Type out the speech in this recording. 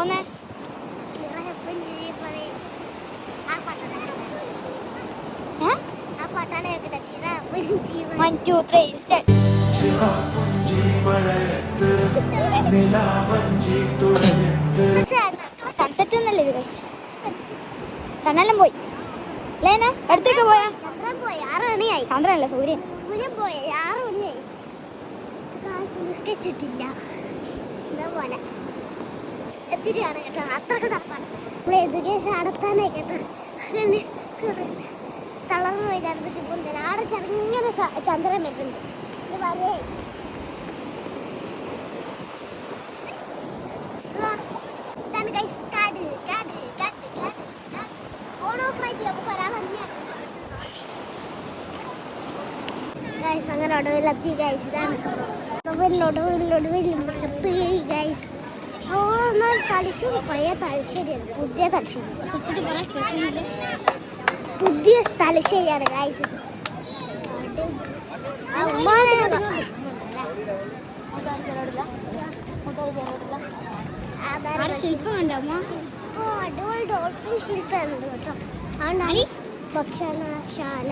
പോന്നേ? സൺസെറ്റ് ഒന്നല്ലേ ഇത്? കണ്ണെല്ലാം പോയി ലേന അടുത്തൊക്കെ പോയാ? ചന്ദ്രനല്ലേ? സൂര്യൻ പോയി 6 മണിയായി. നിസ്കരിച്ചിട്ടില്ല ഇതേപോലെ എത്തിരിയാണ് കേട്ടോ. അത്രക്ക് തപ്പാണ് ഇവിടെ എഡ്യൂക്കേഷൻ നടത്താനായി കേട്ടോ. അങ്ങനെ തളർന്നു പോയി പോകുന്നത്. ആടെ ചെറുങ്ങനെ ചന്ദ്രൻ വരുന്നുണ്ട്. ഇത് പറയേ ഇതാണ് ഗൈസ് കാട് കാട് കാട് കാട് ഓൺ ഓഫ് ആയിട്ട് നമുക്ക് ഒരാളെന്നെയാണ് ഗൈസ്. അങ്ങനെ ഒടുവിലെത്തി ഗൈസ്. ഇതാണ് സംഭവം. ഒടുവിൽ സ്റ്റെപ്പ് ചെയ്യി ഗൈസ്. ഓ എന്നാൽ തലശ്ശേരി പഴയ തലശ്ശേരിയാണ്, പുതിയ തലശ്ശേരി. പുതിയ തലശ്ശേരിയാണ് ഗൈസ്. ശില്പം കണ്ടോ? അടിപൊളി ഡോൾഫിൻ ശില്പമാണ് കേട്ടോ. അതുകൊണ്ടാണ് ഭക്ഷണശാല.